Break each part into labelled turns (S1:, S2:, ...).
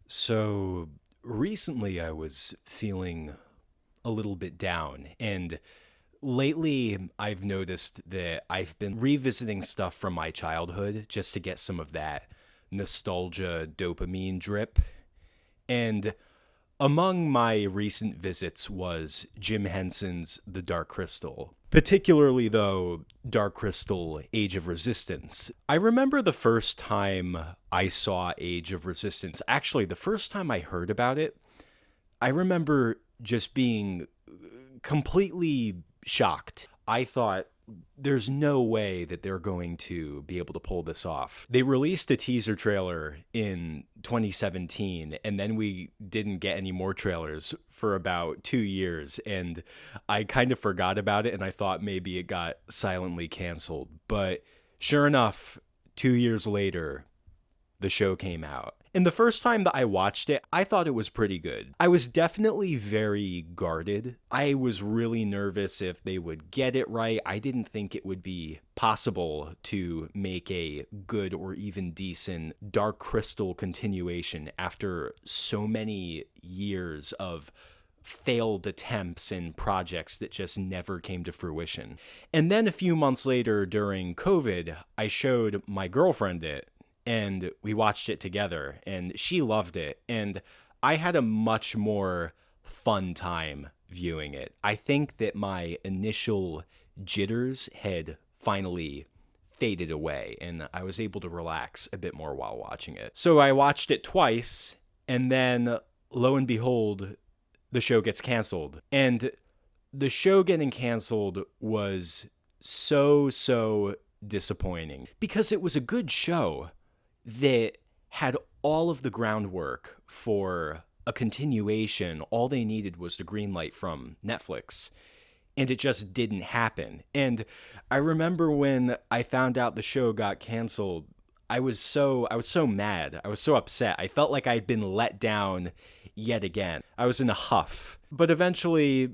S1: So recently I was feeling a little bit down, and lately I've noticed that I've been revisiting stuff from my childhood just to get some of that nostalgia dopamine drip. And among my recent visits was Jim Henson's The Dark Crystal. Particularly, though, Dark Crystal Age of Resistance. I remember the first time I saw Age of Resistance. Actually, the first time I heard about it, I remember just being completely shocked. I thought there's no way that they're going to be able to pull this off. They released a teaser trailer in 2017, and then we didn't get any more trailers for about 2 years. And I kind of forgot about it, and I thought maybe it got silently canceled. But sure enough, 2 years later, the show came out. And the first time that I watched it, I thought it was pretty good. I was definitely very guarded. I was really nervous if they would get it right. I didn't think it would be possible to make a good or even decent Dark Crystal continuation after so many years of failed attempts and projects that just never came to fruition. And then a few months later during COVID, I showed my girlfriend it and we watched it together and she loved it, and I had a much more fun time viewing it. I think that my initial jitters had finally faded away and I was able to relax a bit more while watching it. So I watched it twice, and then lo and behold, the show gets canceled. And the show getting canceled was so disappointing because it was a good show that had all of the groundwork for a continuation. All they needed was the green light from Netflix, and it just didn't happen. And I remember when I found out the show got canceled, I was so mad. I was so upset. I felt like I'd been let down yet again. I was in a huff. But eventually,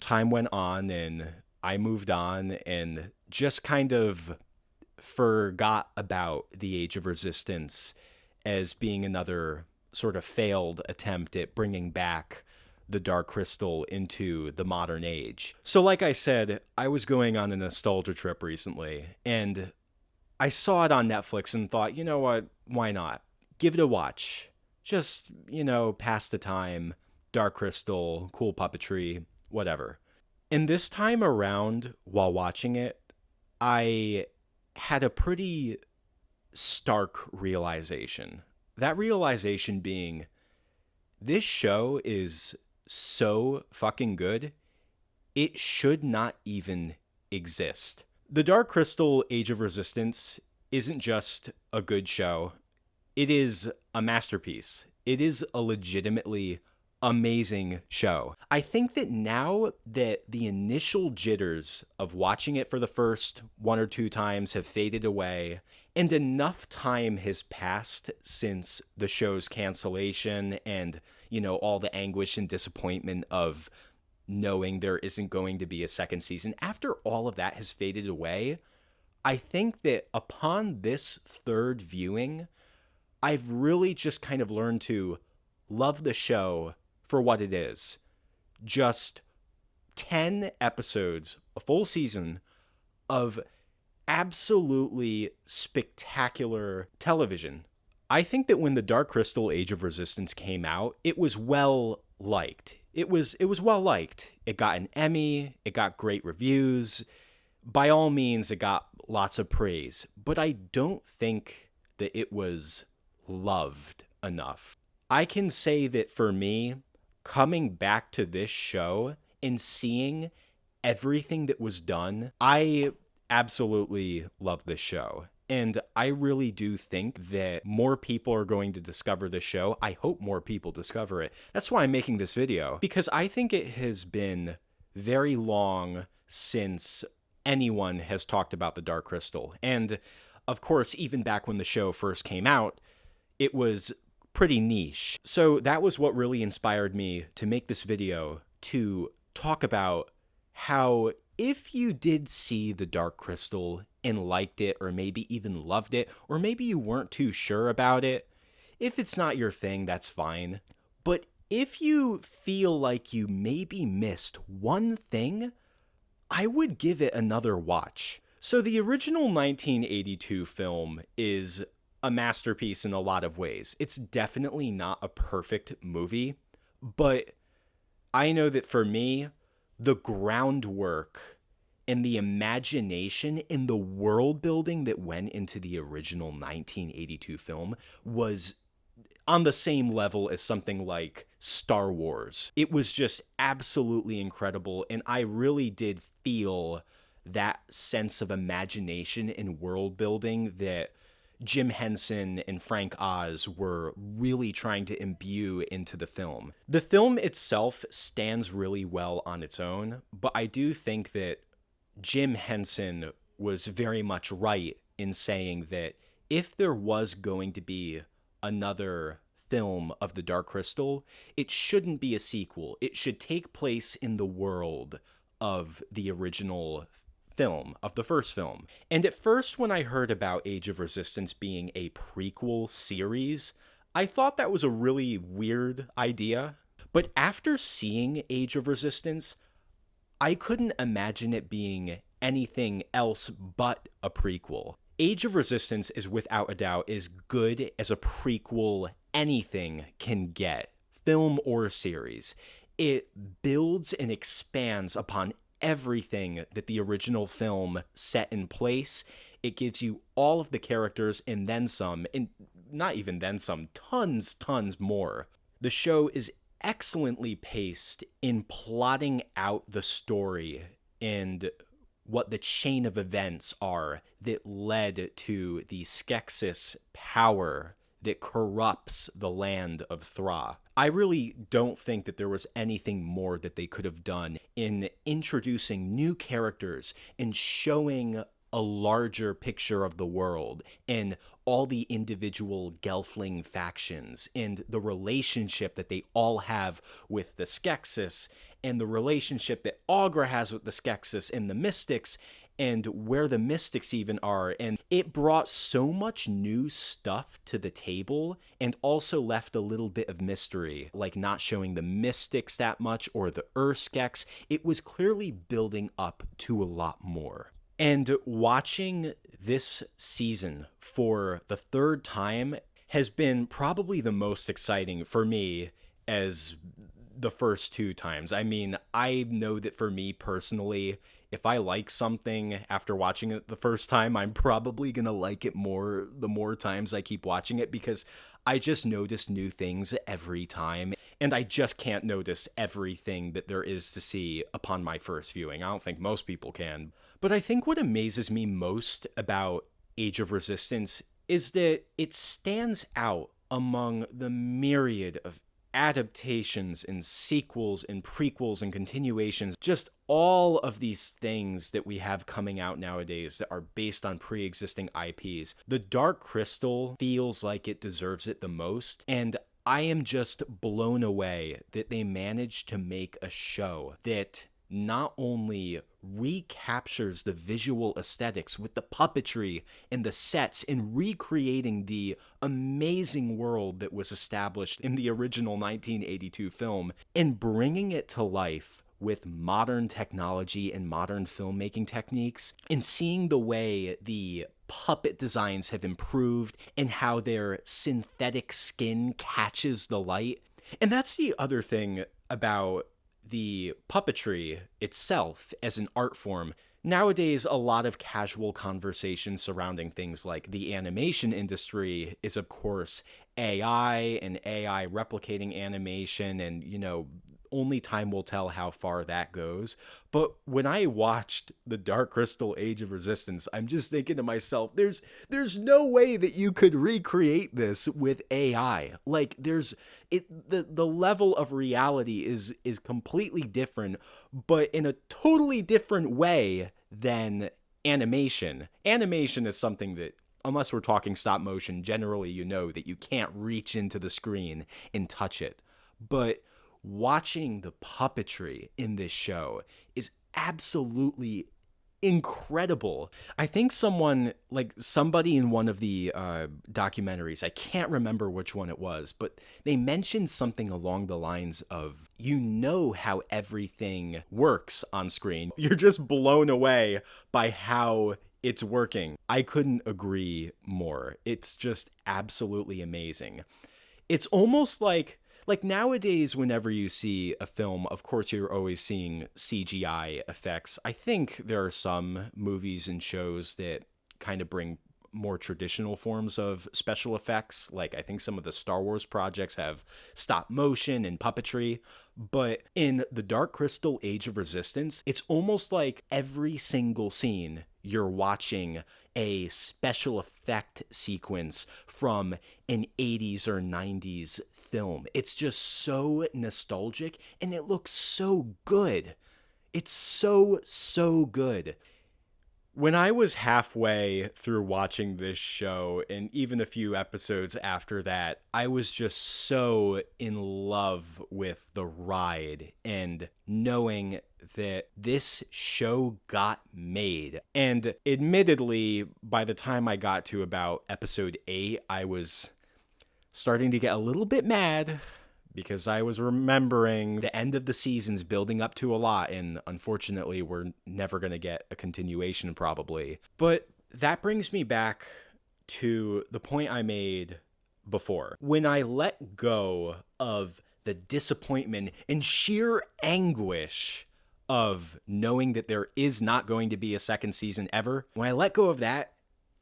S1: time went on and I moved on and just kind of forgot about the Age of Resistance as being another sort of failed attempt at bringing back the Dark Crystal into the modern age. So, like I said, I was going on a nostalgia trip recently, and I saw it on Netflix and thought, you know what, why not? Give it a watch. Just, pass the time. Dark Crystal, cool puppetry, whatever. And this time around, while watching it, I had a pretty stark realization. That realization being, this show is so fucking good, it should not even exist. The Dark Crystal Age of Resistance isn't just a good show, it is a masterpiece. It is a legitimately amazing show. I think that now that the initial jitters of watching it for the first one or two times have faded away, and enough time has passed since the show's cancellation and, all the anguish and disappointment of knowing there isn't going to be a second season. After all of that has faded away, I think that upon this third viewing, I've really just kind of learned to love the show for what it is. Just 10 episodes, a full season of absolutely spectacular television. I think that when the Dark Crystal Age of Resistance came out, it was well liked. It was well liked. It got an Emmy, it got great reviews. By all means, it got lots of praise, but I don't think that it was loved enough. I can say that for me, coming back to this show and seeing everything that was done, I absolutely love this show. And I really do think that more people are going to discover this show. I hope more people discover it. That's why I'm making this video, because I think it has been very long since anyone has talked about the Dark Crystal. And of course, even back when the show first came out, it was pretty niche. So that was what really inspired me to make this video, to talk about how if you did see the Dark Crystal and liked it, or maybe even loved it, or maybe you weren't too sure about it, If it's not your thing, that's fine. But if you feel like you maybe missed one thing, I would give it another watch. So the original 1982 film is a masterpiece in a lot of ways. It's definitely not a perfect movie, but I know that for me, the groundwork and the imagination and the world building that went into the original 1982 film was on the same level as something like Star Wars. It was just absolutely incredible, and I really did feel that sense of imagination and world building that Jim Henson and Frank Oz were really trying to imbue into the film. The film itself stands really well on its own, but I do think that Jim Henson was very much right in saying that if there was going to be another film of The Dark Crystal, it shouldn't be a sequel. It should take place in the world of the original film, of the first film. And at first, when I heard about Age of Resistance being a prequel series, I thought that was a really weird idea. But after seeing Age of Resistance, I couldn't imagine it being anything else but a prequel. Age of Resistance is without a doubt as good as a prequel anything can get, film or series. It builds and expands upon everything that the original film set in place. It gives you all of the characters and then some, and not even then some, tons more. The show is excellently paced in plotting out the story and what the chain of events are that led to the Skeksis power that corrupts the land of Thra. I really don't think that there was anything more that they could have done in introducing new characters and showing a larger picture of the world and all the individual Gelfling factions and the relationship that they all have with the Skeksis and the relationship that Aughra has with the Skeksis and the Mystics and where the Mystics even are. And it brought so much new stuff to the table and also left a little bit of mystery, like not showing the Mystics that much or the Urskeks. It was clearly building up to a lot more. And watching this season for the third time has been probably the most exciting for me as the first two times. I mean, I know that for me personally, if I like something after watching it the first time, I'm probably going to like it more the more times I keep watching it, because I just notice new things every time, and I just can't notice everything that there is to see upon my first viewing. I don't think most people can. But I think what amazes me most about Age of Resistance is that it stands out among the myriad of adaptations and sequels and prequels and continuations, just all of these things that we have coming out nowadays that are based on pre-existing IPs. The Dark Crystal feels like it deserves it the most, and I am just blown away that they managed to make a show that not only recaptures the visual aesthetics with the puppetry and the sets and recreating the amazing world that was established in the original 1982 film and bringing it to life with modern technology and modern filmmaking techniques, and seeing the way the puppet designs have improved and how their synthetic skin catches the light. And that's the other thing about the puppetry itself as an art form. Nowadays, a lot of casual conversation surrounding things like the animation industry is, of course, AI and AI replicating animation, and, you know, only time will tell how far that goes. But when I watched The Dark Crystal Age of Resistance, I'm just thinking to myself, there's no way that you could recreate this with AI. Like, the level of reality is completely different, but in a totally different way than animation. Animation is something that, unless we're talking stop motion, generally you know that you can't reach into the screen and touch it. But watching the puppetry in this show is absolutely incredible. I think somebody in one of the documentaries, I can't remember which one it was, but they mentioned something along the lines of, you know how everything works on screen. You're just blown away by how it's working. I couldn't agree more. It's just absolutely amazing. It's almost like nowadays, whenever you see a film, of course, you're always seeing CGI effects. I think there are some movies and shows that kind of bring more traditional forms of special effects. Like, I think some of the Star Wars projects have stop motion and puppetry. But in The Dark Crystal Age of Resistance, it's almost like every single scene you're watching a special effect sequence from an 80s or 90s film. It's just so nostalgic and it looks so good. It's so good. When I was halfway through watching this show, and even a few episodes after that, I was just so in love with the ride and knowing that this show got made. And admittedly, by the time I got to about episode 8, I was starting to get a little bit mad because I was remembering the end of the seasons building up to a lot, and unfortunately we're never going to get a continuation probably. But that brings me back to the point I made before. When I let go of the disappointment and sheer anguish of knowing that there is not going to be a second season ever, when I let go of that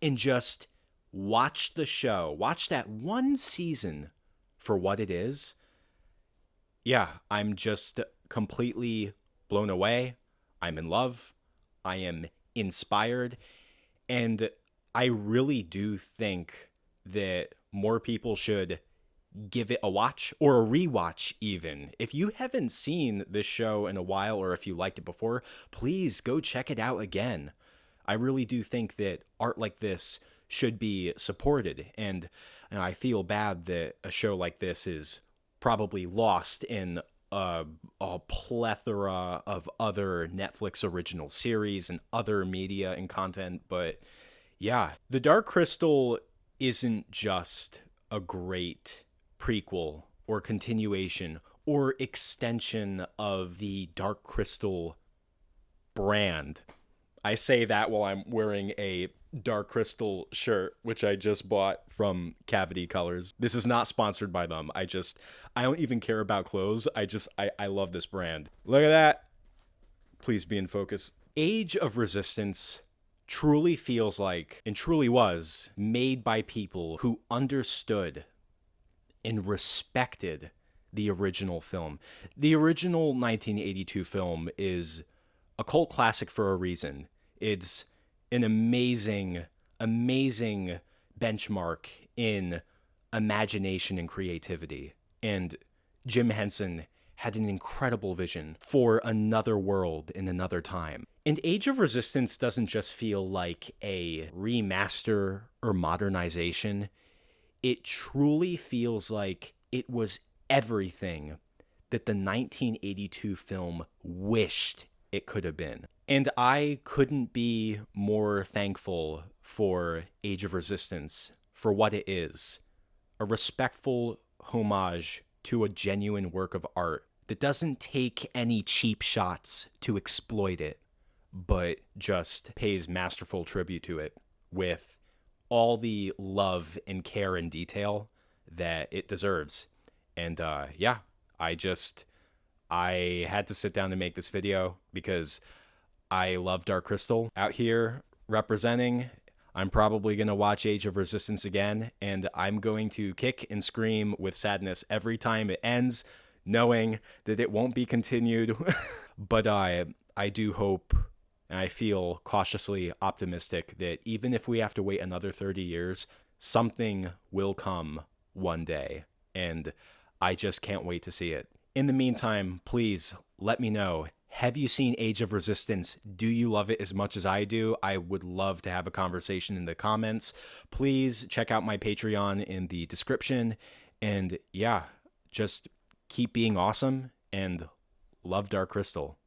S1: and just watch the show, watch that one season for what it is, yeah, I'm just completely blown away. I'm in love. I am inspired. And I really do think that more people should give it a watch or a rewatch even. If you haven't seen this show in a while, or if you liked it before, please go check it out again. I really do think that art like this should be supported. And I feel bad that a show like this is probably lost in a plethora of other Netflix original series and other media and content. But yeah, The Dark Crystal isn't just a great prequel or continuation or extension of the Dark Crystal brand. I say that while I'm wearing a Dark Crystal shirt, which I just bought from Cavity Colors. This is not sponsored by them. I don't even care about clothes. I love this brand. Look at that. Please be in focus. Age of Resistance truly feels like, and truly was, made by people who understood and respected the original film. The original 1982 film is a cult classic for a reason. It's an amazing benchmark in imagination and creativity. And Jim Henson had an incredible vision for another world in another time. And Age of Resistance doesn't just feel like a remaster or modernization. It truly feels like it was everything that the 1982 film wished it could have been. And I couldn't be more thankful for Age of Resistance for what it is. A respectful homage to a genuine work of art that doesn't take any cheap shots to exploit it, but just pays masterful tribute to it with all the love and care and detail that it deserves. And yeah, I had to sit down and make this video because I love Dark Crystal. Out here representing. I'm probably going to watch Age of Resistance again, and I'm going to kick and scream with sadness every time it ends, knowing that it won't be continued. But I do hope, and I feel cautiously optimistic that even if we have to wait another 30 years, something will come one day, and I just can't wait to see it. In the meantime, please let me know. Have you seen Age of Resistance? Do you love it as much as I do? I would love to have a conversation in the comments. Please check out my Patreon in the description. And yeah, just keep being awesome and love Dark Crystal.